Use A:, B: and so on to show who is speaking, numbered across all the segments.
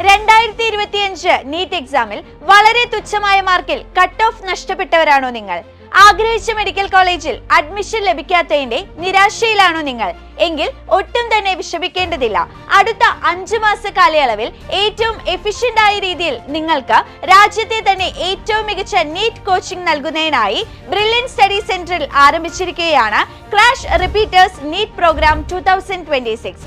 A: 2025 NEET എക്സാമിൽ വളരെ തുച്ഛമായ മാർക്കിൽ കട്ട് ഓഫ് നഷ്ടപ്പെട്ടവരാണോ നിങ്ങൾ? ആഗ്രഹിച്ച മെഡിക്കൽ കോളേജിൽ അഡ്മിഷൻ ലഭിക്കാത്തതിന്റെ നിരാശയിലാണോ നിങ്ങൾ? എങ്കിൽ ഒട്ടും തന്നെ വിഷമിക്കേണ്ടതില്ല. അടുത്ത 5 മാസ കാലയളവിൽ ഏറ്റവും എഫിഷ്യന്റ് ആയ രീതിയിൽ നിങ്ങൾക്ക് രാജ്യത്തെ തന്നെ ഏറ്റവും മികച്ച നീറ്റ് കോച്ചിംഗ് നൽകുന്നതിനായി ബ്രില്യൻ സ്റ്റഡി സെന്ററിൽ ആരംഭിച്ചിരിക്കുകയാണ് ക്രാഷ് റിപ്പീറ്റേഴ്സ് നീറ്റ് പ്രോഗ്രാം 2026.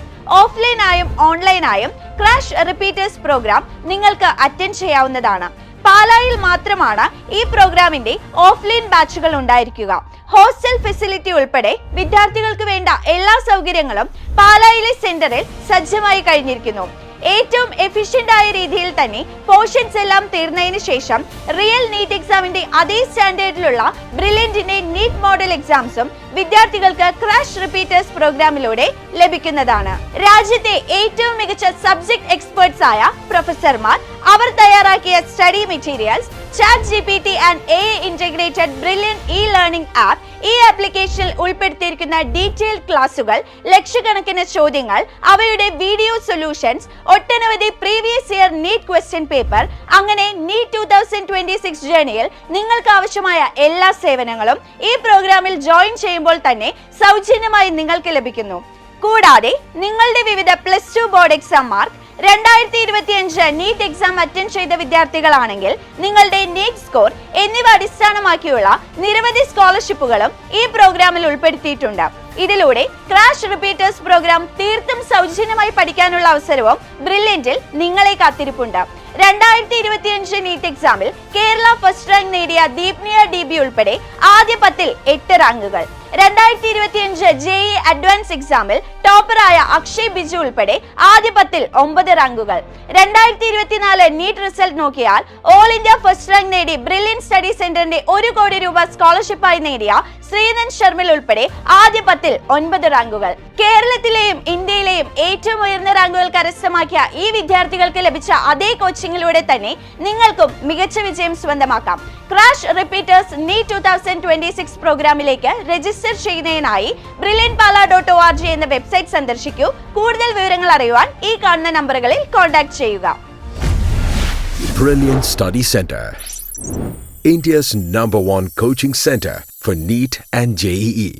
A: ഓഫ്ലൈനായും ഓൺലൈനായും ക്രാഷ് റിപ്പീറ്റേഴ്സ് പ്രോഗ്രാം നിങ്ങൾക്ക് അറ്റൻഡ് ചെയ്യാവുന്നതാണ്. പാലായിൽ മാത്രമാണ് ഈ പ്രോഗ്രാമിന്റെ ഓഫ്ലൈൻ ബാച്ചുകൾ ഉണ്ടായിരിക്കുക. ഹോസ്റ്റൽ ഫെസിലിറ്റി ഉൾപ്പെടെ വിദ്യാർത്ഥികൾക്ക് വേണ്ട എല്ലാ സൗകര്യങ്ങളും പാലായിലെ സെന്ററിൽ സജ്ജമായി കഴിഞ്ഞിരിക്കുന്നു. ഏറ്റവും എഫിഷ്യന്റ് ആയ രീതിയിൽ തന്നെ പോർഷൻസ് എല്ലാം തീർന്നതിന് ശേഷം റിയൽ നീറ്റ് എക്സാമിന്റെ അതേ സ്റ്റാൻഡേർഡിലുള്ള ബ്രില്യന്റിന്റെ നീറ്റ് മോഡൽ എക്സാംസും വിദ്യാർത്ഥികൾക്ക് ക്രാഷ് റിപ്പീറ്റേഴ്സ് പ്രോഗ്രാമിലൂടെ ലഭിക്കുന്നതാണ്. രാജ്യത്തെ ഏറ്റവും മികച്ച സബ്ജക്ട് എക്സ്പേർട്സ് ആയ പ്രൊഫസർമാർ അവർ തയ്യാറാക്കിയ study materials, ChatGPT and AI integrated brilliant learning app, ഈ ആപ്ലിക്കേഷനിൽ ഉൾപ്പെടുത്തിയിരിക്കുന്ന ഡീറ്റെയിൽഡ് ക്ലാസുകൾ, ലക്ഷക്കണക്കിന് ചോദ്യങ്ങൾ, അവയുടെ വീഡിയോ സൊല്യൂഷൻസ്, ഒട്ടനവധി previous year NEET question paper, അങ്ങനെ നീറ്റ് 2026 ജേർണിയിൽ നിങ്ങൾക്ക് ആവശ്യമായ എല്ലാ സേവനങ്ങളും ഈ പ്രോഗ്രാമിൽ ജോയിൻ ചെയ്യുമ്പോൾ തന്നെ സൗജന്യമായി നിങ്ങൾക്ക് ലഭിക്കുന്നു. കൂടാതെ നിങ്ങളുടെ വിവിധ +2 board exam mark, 2025 NEET exam attend ചെയ്ത വിദ്യാർത്ഥികളാണെങ്കിൽ നിങ്ങളുടെ നീറ്റ് സ്കോർ എന്നിവ അടിസ്ഥാനമാക്കിയുള്ള നിരവധി സ്കോളർഷിപ്പുകളും ഈ പ്രോഗ്രാമിൽ ഉൾപ്പെടുത്തിയിട്ടുണ്ട്. ഇതിലൂടെ ക്രാഷ് റിപ്പീറ്റേഴ്സ് പ്രോഗ്രാം തീർത്തും സൗജന്യമായി പഠിക്കാനുള്ള അവസരവും ബ്രില്യന്റിൽ നിങ്ങളെ കാത്തിരിപ്പുണ്ട്. 2025 നീറ്റ് എക്സാമിൽ കേരള ഫസ്റ്റ് റാങ്ക് നേടിയ ദീപ്നിയ DB ഉൾപ്പെടെ ആദ്യ 10ൽ 8 റാങ്കുകൾ. 2025 JEE അഡ്വാൻസ് എക്സാമിൽ ടോപ്പറായ അക്ഷയ് ബിജു ഉൾപ്പെടെ ആദ്യ 10ൽ 9 റാങ്കുകൾ. 2024 നീറ്റ് റിസൾട്ട് നോക്കിയാൽ ഓൾ ഇന്ത്യ ഫസ്റ്റ് റാങ്ക് നേടി ബ്രില്യൻ സ്റ്റഡി സെന്ററിന്റെ 1 കോടി രൂപ സ്കോളർഷിപ്പായി നേടിയ ശ്രീനൻ ശർമിൽ ഉൾപ്പെടെ ആദ്യ 10ൽ 9 റാങ്കുകൾ. കേരളത്തിലെയും ഇന്ത്യയിലെയും ഏറ്റവും ഉയർന്ന റാങ്കുകൾ കരസ്ഥമാക്കിയ ഈ വിദ്യാർത്ഥികൾക്ക് ലഭിച്ച അതേ കോച്ചിങ്ങിലൂടെ തന്നെ നിങ്ങൾക്കും മികച്ച വിജയം സ്വന്തമാക്കാം. ക്രാഷ് റിപ്പീറ്റേഴ്സ് നീറ്റ് 2026 പ്രോഗ്രാമിലേക്ക് രജിസ്റ്റർ ചെയ്യുന്നതിനായി brilliantpala.org എന്ന വെബ്സൈറ്റ് സന്ദർശിക്കൂ. കൂടുതൽ വിവരങ്ങൾ അറിയുവാൻ ഈ കാണുന്ന നമ്പറുകളിൽ കോൺടാക്ട് ചെയ്യുക.
B: Brilliant Study Center, India's #1 coaching center for NEET and JEE.